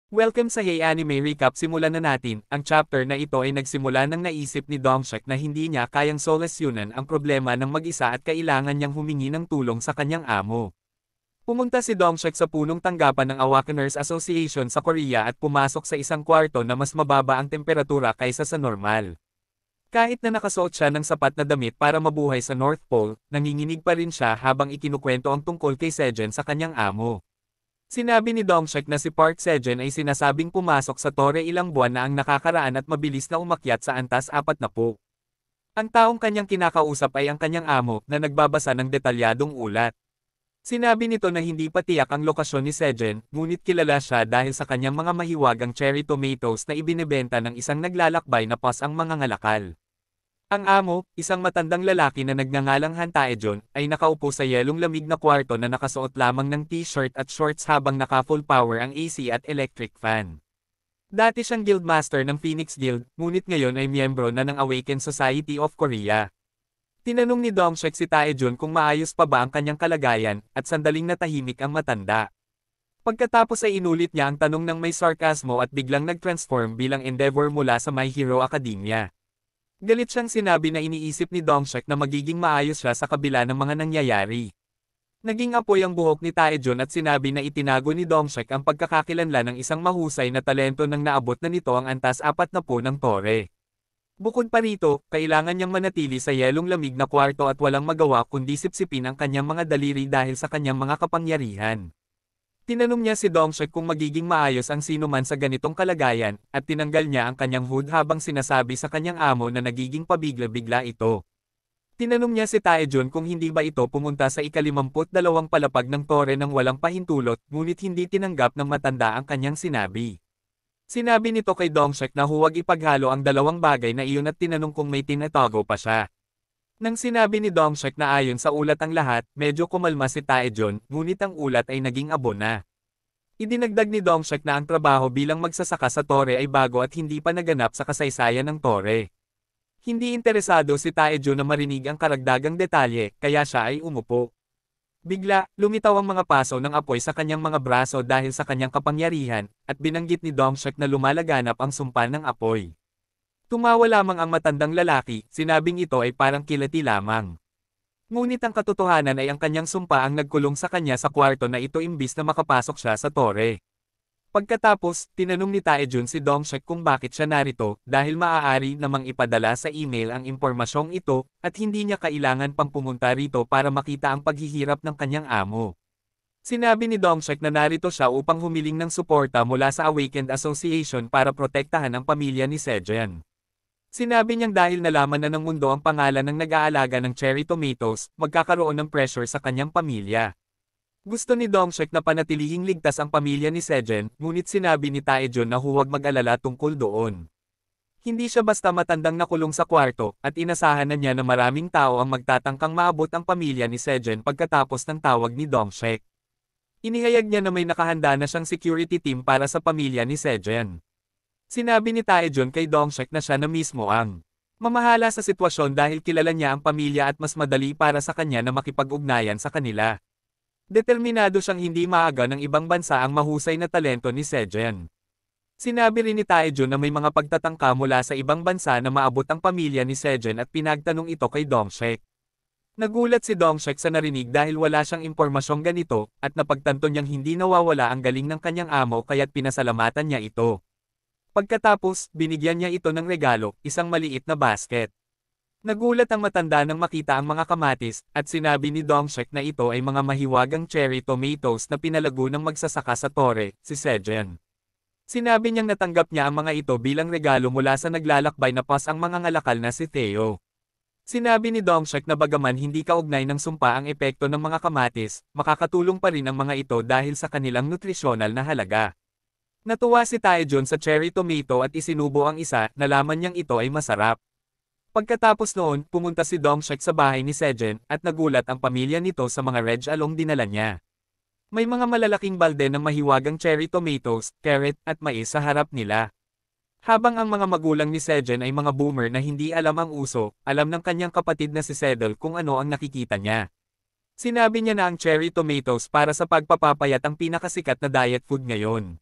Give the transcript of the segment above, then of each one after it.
Welcome sa Hey Anime Recap. Simulan na natin. Ang chapter na ito ay nagsimula nang naisip ni Dongshik na hindi niya kayang solusyonan ang problema ng mag-isa at kailangan niyang humingi ng tulong sa kanyang amo. Pumunta si Dongshik sa punong tanggapan ng Awakeners Association sa Korea at pumasok sa isang kwarto na mas mababa ang temperatura kaysa sa normal. Kahit na nakasuot siya ng sapat na damit para mabuhay sa North Pole, nanginginig pa rin siya habang ikinukwento ang tungkol kay Sejin sa kanyang amo. Sinabi ni Dongshik na si Park Sejin ay sinasabing pumasok sa tore ilang buwan na ang nakakaraan at mabilis na umakyat sa antas 40. Ang taong kanyang kinakausap ay ang kanyang amo na nagbabasa ng detalyadong ulat. Sinabi nito na hindi pa tiyak ang lokasyon ni Sejin, ngunit kilala siya dahil sa kanyang mga mahiwagang cherry tomatoes na ibinebenta ng isang naglalakbay na pas ang mga ngalakal. Ang amo, isang matandang lalaki na nagngangalang Han Taejon, ay nakaupo sa yelong lamig na kwarto na nakasuot lamang ng t-shirt at shorts habang naka-full power ang AC at electric fan. Dati siyang guildmaster ng Phoenix Guild, ngunit ngayon ay miyembro na ng Awakened Society of Korea. Tinanong ni Dongshik si Taejon kung maayos pa ba ang kanyang kalagayan, at sandaling natahimik ang matanda. Pagkatapos ay inulit niya ang tanong ng may sarkasmo at biglang nag-transform bilang Endeavor mula sa My Hero Academia. Galit siyang sinabi na iniisip ni Dongshik na magiging maayos siya sa kabila ng mga nangyayari. Naging apoy ang buhok ni Taejon at sinabi na itinago ni Dongshik ang pagkakakilanlan ng isang mahusay na talento nang naabot na nito ang antas 40 ng tore. Bukod pa rito, kailangan niyang manatili sa yelong lamig na kwarto at walang magawa kundi sipsipin ang kanyang mga daliri dahil sa kanyang mga kapangyarihan. Tinanong niya si Dongshik kung magiging maayos ang sino man sa ganitong kalagayan, at tinanggal niya ang kanyang hood habang sinasabi sa kanyang amo na nagiging pabigla-bigla ito. Tinanong niya si Taejon kung hindi ba ito pumunta sa ika-52 palapag ng tore ng walang pahintulot, ngunit hindi tinanggap ng matanda ang kanyang sinabi. Sinabi nito kay Dongshik na huwag ipaghalo ang dalawang bagay na iyon at tinanong kung may tinatago pa siya. Nang sinabi ni Dongshik na ayon sa ulat ang lahat, medyo kumalma si Taejon, ngunit ang ulat ay naging abo na. Idinagdag ni Dongshik na ang trabaho bilang magsasaka sa tore ay bago at hindi pa naganap sa kasaysayan ng tore. Hindi interesado si Taejon na marinig ang karagdagang detalye, kaya siya ay umupo. Bigla, lumitaw ang mga paso ng apoy sa kanyang mga braso dahil sa kanyang kapangyarihan, at binanggit ni Dongshik na lumalaganap ang sumpa ng apoy. Tumawa lamang ang matandang lalaki, sinabing ito ay parang kilati lamang. Ngunit ang katotohanan ay ang kanyang sumpa ang nagkulong sa kanya sa kwarto na ito imbis na makapasok siya sa tore. Pagkatapos, tinanong ni Taejon si Dongshik kung bakit siya narito, dahil maaari namang ipadala sa email ang impormasyong ito, at hindi niya kailangan pang pumunta rito para makita ang paghihirap ng kanyang amo. Sinabi ni Dongshik na narito siya upang humiling ng suporta mula sa Awakened Association para protektahan ang pamilya ni Sejin. Sinabi niyang dahil nalaman na ng mundo ang pangalan ng nag-aalaga ng cherry tomatoes, magkakaroon ng pressure sa kanyang pamilya. Gusto ni Dongshik na panatilihing ligtas ang pamilya ni Sejin, ngunit sinabi ni Taejon na huwag mag-alala tungkol doon. Hindi siya basta matandang nakulong sa kwarto, at inasahan na niya na maraming tao ang magtatangkang maabot ang pamilya ni Sejin pagkatapos ng tawag ni Dongshik. Inihayag niya na may nakahanda na siyang security team para sa pamilya ni Sejin. Sinabi ni Taejon kay Dongshik na siya na mismo ang mamahala sa sitwasyon dahil kilala niya ang pamilya at mas madali para sa kanya na makipag-ugnayan sa kanila. Determinado siyang hindi maaga ng ibang bansa ang mahusay na talento ni Sejin. Sinabi rin ni Taejon na may mga pagtatangka mula sa ibang bansa na maabot ang pamilya ni Sejin at pinagtanong ito kay Dongshik. Nagulat si Dongshik sa narinig dahil wala siyang impormasyong ganito, at napagtanto niyang hindi nawawala ang galing ng kanyang amo kaya't pinasalamatan niya ito. Pagkatapos, binigyan niya ito ng regalo, isang maliit na basket. Nagulat ang matanda nang makita ang mga kamatis, at sinabi ni Dongshik na ito ay mga mahiwagang cherry tomatoes na pinalago ng magsasaka sa tore, si Sejin. Sinabi niyang natanggap niya ang mga ito bilang regalo mula sa naglalakbay na pas ang mga ngalakal na si Theo. Sinabi ni Dongshik na bagaman hindi kaugnay ng sumpa ang epekto ng mga kamatis, makakatulong pa rin ang mga ito dahil sa kanilang nutrisyonal na halaga. Natuwa si Taejon sa cherry tomato at isinubo ang isa, nalaman niyang ito ay masarap. Pagkatapos noon, pumunta si Dongshik sa bahay ni Sejin, at nagulat ang pamilya nito sa mga red along dinala niya. May mga malalaking balde ng mahiwagang cherry tomatoes, carrot, at mais sa harap nila. Habang ang mga magulang ni Sejin ay mga boomer na hindi alam ang uso, alam ng kanyang kapatid na si Sedel kung ano ang nakikita niya. Sinabi niya na ang cherry tomatoes para sa pagpapapayat ang pinakasikat na diet food ngayon.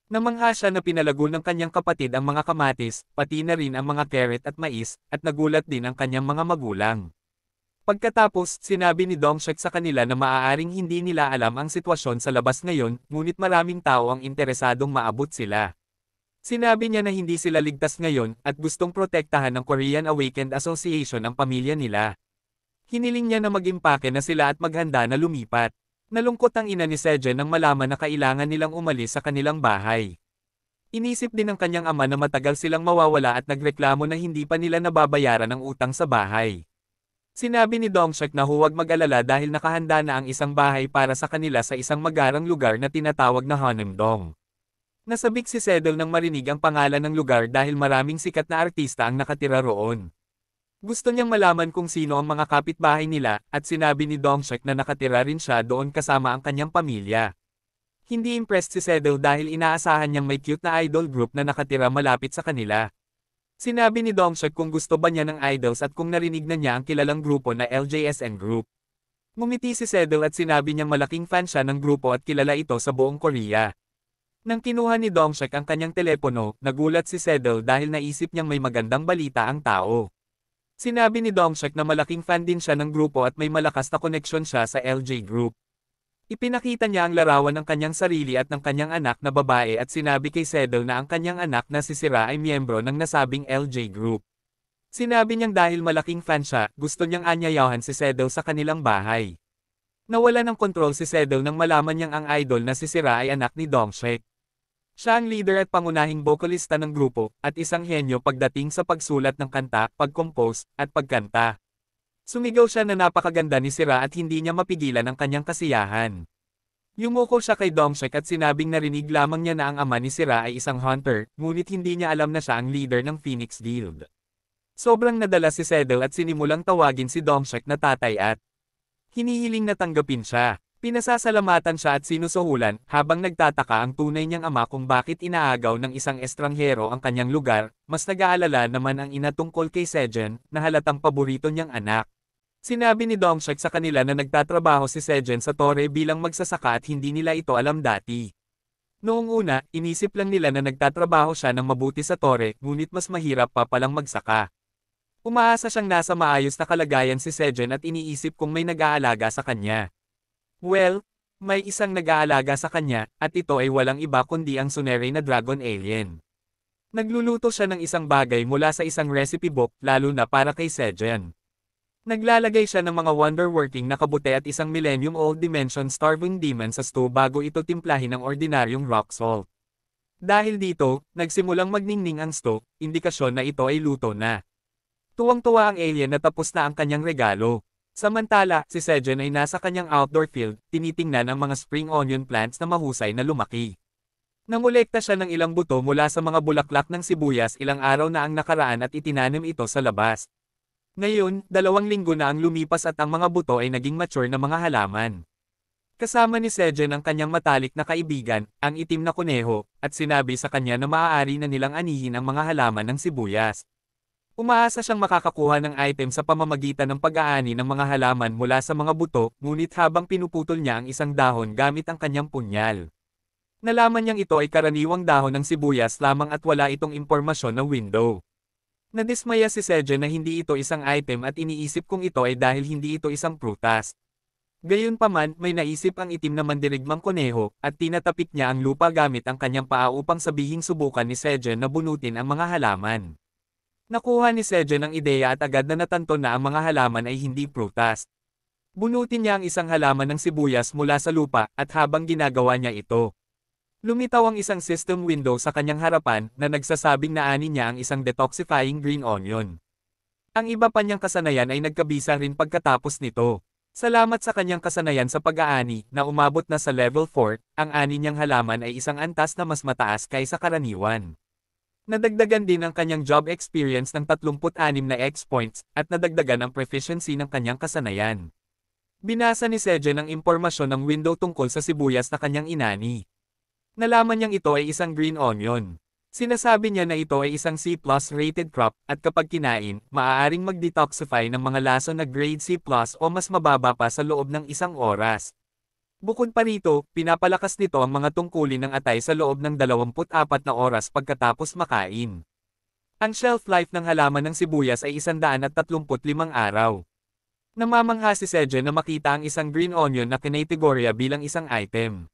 Namangha siya na pinalago ng kanyang kapatid ang mga kamatis, pati na rin ang mga carrot at mais, at nagulat din ang kanyang mga magulang. Pagkatapos, sinabi ni Dongshek sa kanila na maaaring hindi nila alam ang sitwasyon sa labas ngayon, ngunit maraming tao ang interesadong maabot sila. Sinabi niya na hindi sila ligtas ngayon, at gustong protektahan ng Korean Awakened Association ang pamilya nila. Hiniling niya na mag-impake na sila at maghanda na lumipat. Nalungkot ang ina ni Sejen nang malaman na kailangan nilang umalis sa kanilang bahay. Inisip din ng kanyang ama na matagal silang mawawala at nagreklamo na hindi pa nila nababayaran ang utang sa bahay. Sinabi ni Dongshek na huwag mag-alala dahil nakahanda na ang isang bahay para sa kanila sa isang magarang lugar na tinatawag na Honimdong. Nasabik si Sedol nang marinig ang pangalan ng lugar dahil maraming sikat na artista ang nakatira roon. Gusto niyang malaman kung sino ang mga kapitbahay nila, at sinabi ni Dongshek na nakatira rin siya doon kasama ang kanyang pamilya. Hindi impressed si Sedol dahil inaasahan niyang may cute na idol group na nakatira malapit sa kanila. Sinabi ni Dongshek kung gusto ba niya ng idols at kung narinig na niya ang kilalang grupo na LJSN Group. Ngumiti si Sedol at sinabi niyang malaking fan siya ng grupo at kilala ito sa buong Korea. Nang kinuha ni Dongshek ang kanyang telepono, nagulat si Sedol dahil naisip niyang may magandang balita ang tao. Sinabi ni Dongshek na malaking fan din siya ng grupo at may malakas na koneksyon siya sa LJ Group. Ipinakita niya ang larawan ng kanyang sarili at ng kanyang anak na babae at sinabi kay Sedol na ang kanyang anak na si Sira ay miyembro ng nasabing LJ Group. Sinabi niyang dahil malaking fan siya, gusto niyang anyayahan si Sedol sa kanilang bahay. Nawala ng kontrol si Sedol nang malaman niyang ang idol na si Sira ay anak ni Dongshek. Siya ang leader at pangunahing bokalista ng grupo, at isang henyo pagdating sa pagsulat ng kanta, pag-compose, at pagkanta. Sumigaw siya na napakaganda ni Sira at hindi niya mapigilan ang kanyang kasiyahan. Yumuko siya kay Dongshek at sinabing narinig lamang niya na ang ama ni Sira ay isang hunter, ngunit hindi niya alam na siya ang leader ng Phoenix Guild. Sobrang nadala si Sedol at sinimulang tawagin si Dongshek na tatay at hinihiling na tanggapin siya. Pinasasalamatan siya at sinusuhulan, habang nagtataka ang tunay niyang ama kung bakit inaagaw ng isang estranghero ang kanyang lugar, mas nag-aalala naman ang ina tungkol kay Sejen, na halatang paborito niyang anak. Sinabi ni Dongshek sa kanila na nagtatrabaho si Sejen sa tore bilang magsasaka at hindi nila ito alam dati. Noong una, inisip lang nila na nagtatrabaho siya ng mabuti sa tore, ngunit mas mahirap pa palang magsaka. Umaasa siyang nasa maayos na kalagayan si Sejen at iniisip kung may nag-aalaga sa kanya. Well, may isang nag-aalaga sa kanya, at ito ay walang iba kundi ang Sunere na dragon alien. Nagluluto siya ng isang bagay mula sa isang recipe book, lalo na para kay Sejen. Naglalagay siya ng mga wonder-working na kabute at isang millennium-old dimension starving demon sa stew bago ito timplahin ng ordinaryong rock salt. Dahil dito, nagsimulang magningning ang stew, indikasyon na ito ay luto na. Tuwang-tuwa ang alien na tapos na ang kanyang regalo. Samantala, si Sejen ay nasa kanyang outdoor field, tinitingnan ang mga spring onion plants na mahusay na lumaki. Nangolekta siya ng ilang buto mula sa mga bulaklak ng sibuyas ilang araw na ang nakaraan at itinanim ito sa labas. Ngayon, 2 linggo na ang lumipas at ang mga buto ay naging mature na mga halaman. Kasama ni Sejen ang kanyang matalik na kaibigan, ang itim na kuneho, at sinabi sa kanya na maaari na nilang anihin ang mga halaman ng sibuyas. Umaasa siyang makakakuha ng item sa pamamagitan ng pag-aani ng mga halaman mula sa mga buto, ngunit habang pinuputol niya ang isang dahon gamit ang kanyang punyal. Nalaman niyang ito ay karaniwang dahon ng sibuyas lamang at wala itong impormasyon na window. Nadismaya si Sejen na hindi ito isang item at iniisip kung ito ay dahil hindi ito isang prutas. Gayunpaman, may naisip ang itim na mandirigmang kuneho, at tinatapik niya ang lupa gamit ang kanyang paa upang sabihing subukan ni Sejen na bunutin ang mga halaman. Nakuha ni Sejen ang ideya at agad na natanto na ang mga halaman ay hindi prutas. Bunutin niya ang isang halaman ng sibuyas mula sa lupa, at habang ginagawa niya ito, lumitaw ang isang system window sa kanyang harapan na nagsasabing naani niya ang isang detoxifying green onion. Ang iba pa niyang kasanayan ay nagkabisa rin pagkatapos nito. Salamat sa kanyang kasanayan sa pag-aani, na umabot na sa level 4, ang ani niyang halaman ay isang antas na mas mataas kaysa karaniwan. Nadagdagan din ang kanyang job experience ng 36 na X-points, at nadagdagan ang proficiency ng kanyang kasanayan. Binasa ni Sejen ang impormasyon ng window tungkol sa sibuyas na kanyang inani. Nalaman niyang ito ay isang green onion. Sinasabi niya na ito ay isang C+ rated crop, at kapag kinain, maaaring mag-detoxify ng mga lason na grade C+ o mas mababa pa sa loob ng 1 oras. Bukod pa rito, pinapalakas nito ang mga tungkulin ng atay sa loob ng 24 na oras pagkatapos makain. Ang shelf life ng halaman ng sibuyas ay 135 araw. Namamangha si Sejen na makita ang isang green onion na kinategorya bilang isang item.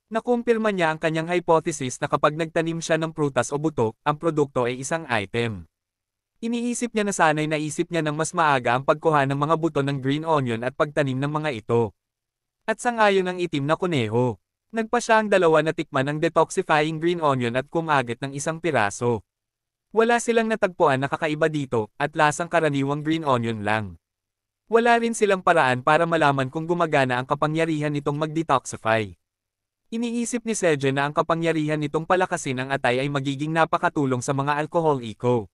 Nakumpirma niya ang kanyang hypothesis na kapag nagtanim siya ng prutas o buto, ang produkto ay isang item. Iniisip niya na sana'y naisip niya ng mas maaga ang pagkuha ng mga buto ng green onion at pagtanim ng mga ito. At sangayon ang itim na kuneho. Nagpa siya ang dalawa na tikman ng detoxifying green onion at kumagit ng isang piraso. Wala silang natagpuan na kakaiba dito, at lasang karaniwang green onion lang. Wala rin silang paraan para malaman kung gumagana ang kapangyarihan nitong mag-detoxify. Iniisip ni Sejen na ang kapangyarihan nitong palakasin ang atay ay magiging napakatulong sa mga alcohol eco.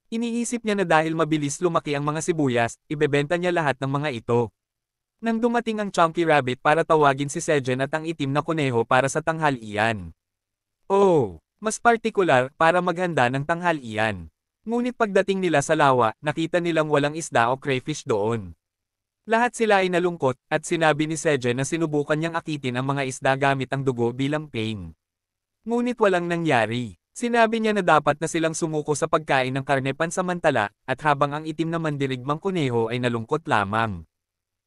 Iniisip niya na dahil mabilis lumaki ang mga sibuyas, ibebenta niya lahat ng mga ito. Nang dumating ang Chunky Rabbit para tawagin si Sejen at ang itim na kuneho para sa tanghalian. Oh! Mas partikular para maghanda ng tanghalian. Ngunit pagdating nila sa lawa, nakita nilang walang isda o crayfish doon. Lahat sila ay nalungkot, at sinabi ni Sejen na sinubukan niyang akitin ang mga isda gamit ang dugo bilang pain. Ngunit walang nangyari. Sinabi niya na dapat na silang sumuko sa pagkain ng karne pansamantala, at habang ang itim na mandirigmang kuneho ay nalungkot lamang.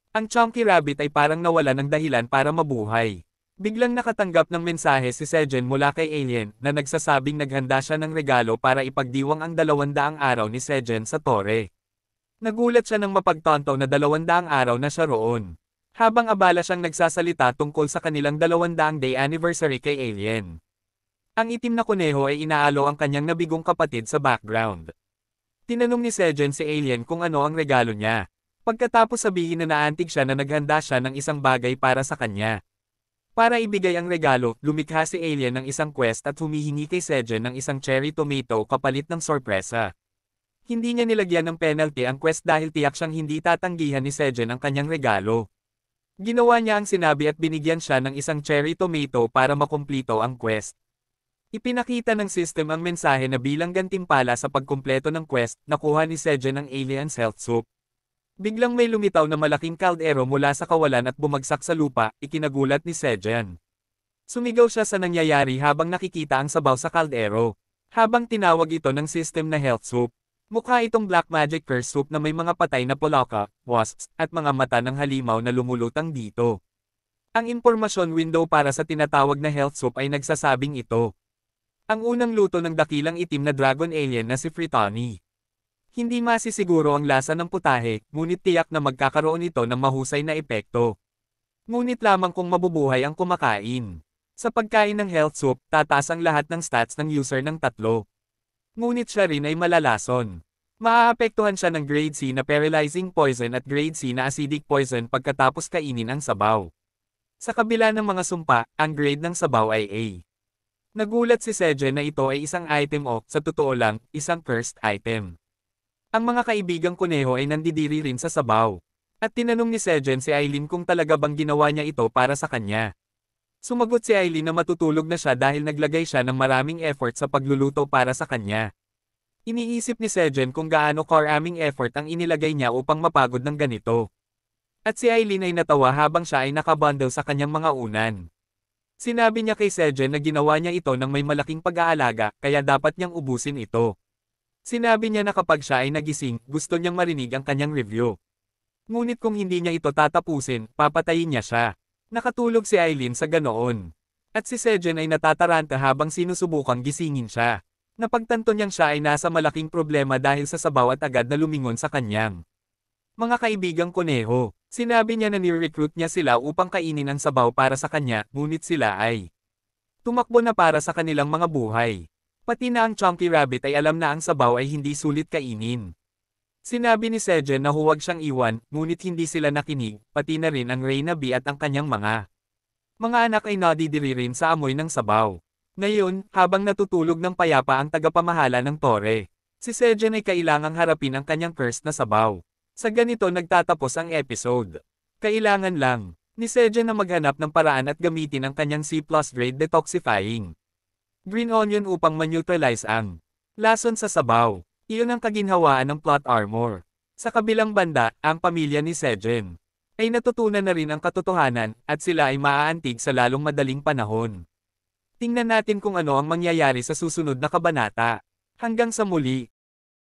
Ang Chunky Rabbit ay parang nawala ng dahilan para mabuhay. Biglang nakatanggap ng mensahe si Sejen mula kay Alien na nagsasabing naghanda siya ng regalo para ipagdiwang ang 200 araw ni Sejen sa tore. Nagulat siya nang mapagtanto na 200 araw na siya roon. Habang abala siyang nagsasalita tungkol sa kanilang 200-day anniversary kay Alien. Ang itim na kuneho ay inaalo ang kanyang nabigong kapatid sa background. Tinanong ni Sejen si Alien kung ano ang regalo niya. Pagkatapos sabihin na naantig siya na naghanda siya ng isang bagay para sa kanya. Para ibigay ang regalo, lumikha si Alien ng isang quest at humihingi kay Sejen ng isang cherry tomato kapalit ng sorpresa. Hindi niya nilagyan ng penalty ang quest dahil tiyak siyang hindi tatanggihan ni Sejen ang kanyang regalo. Ginawa niya ang sinabi at binigyan siya ng isang cherry tomato para makumplito ang quest. Ipinakita ng system ang mensahe na bilang gantimpala sa pagkumpleto ng quest, nakuha ni Sejen ang Alien's health soup. Biglang may lumitaw na malaking kaldero mula sa kawalan at bumagsak sa lupa, ikinagulat ni Sejen. Sumigaw siya sa nangyayari habang nakikita ang sabaw sa kaldero. Habang tinawag ito ng system na health soup. Mukha itong black magic curse soup na may mga patay na polaka, wasps, at mga mata ng halimaw na lumulutang dito. Ang impormasyon window para sa tinatawag na health soup ay nagsasabing ito. Ang unang luto ng dakilang itim na dragon alien na si Fritani. Hindi masisiguro ang lasa ng putahe, ngunit tiyak na magkakaroon ito ng mahusay na epekto. Ngunit lamang kung mabubuhay ang kumakain. Sa pagkain ng health soup, tataas ang lahat ng stats ng user ng 3. Ngunit siya rin ay malalason. Maaapektuhan siya ng grade C na paralyzing poison at grade C na acidic poison pagkatapos kainin ang sabaw. Sa kabila ng mga sumpa, ang grade ng sabaw ay A. Nagulat si Sejen na ito ay isang item o, sa totoo lang, isang cursed item. Ang mga kaibigang kuneho ay nandidiri rin sa sabaw. At tinanong ni Sejen si Aileen kung talaga bang ginawa niya ito para sa kanya. Sumagot si Aileen na matutulog na siya dahil naglagay siya ng maraming effort sa pagluluto para sa kanya. Iniisip ni Sejen kung gaano karaming effort ang inilagay niya upang mapagod ng ganito. At si Aileen ay natawa habang siya ay nakabundle sa kanyang mga unan. Sinabi niya kay Sejen na ginawa niya ito ng may malaking pag-aalaga, kaya dapat niyang ubusin ito. Sinabi niya na kapag siya ay nagising, gusto niyang marinig ang kanyang review. Ngunit kung hindi niya ito tatapusin, papatayin niya siya. Nakatulog si Aileen sa ganoon. At si Sejen ay natataranta habang sinusubukang gisingin siya. Napagtanto niyang siya ay nasa malaking problema dahil sa sabaw at agad na lumingon sa kanyang mga kaibigang kuneho. Sinabi niya na ni-recruit niya sila upang kainin ang sabaw para sa kanya, ngunit sila ay tumakbo na para sa kanilang mga buhay. Pati na ang Chunky Rabbit ay alam na ang sabaw ay hindi sulit kainin. Sinabi ni Sejen na huwag siyang iwan, ngunit hindi sila nakinig, pati na rin ang Reyna B at ang kanyang mga anak ay nadidiri rin sa amoy ng sabaw. Ngayon, habang natutulog ng payapa ang tagapamahala ng tore, si Sejen ay kailangang harapin ang kanyang cursed na sabaw. Sa ganito nagtatapos ang episode. Kailangan lang ni Sejen na maghanap ng paraan at gamitin ang kanyang C+ grade detoxifying green onion upang ma-neutralize ang lason sa sabaw. Iyon ang kaginhawaan ng plot armor. Sa kabilang banda, ang pamilya ni Sejen ay natutunan na rin ang katotohanan, at sila ay maaantig sa lalong madaling panahon. Tingnan natin kung ano ang mangyayari sa susunod na kabanata. Hanggang sa muli!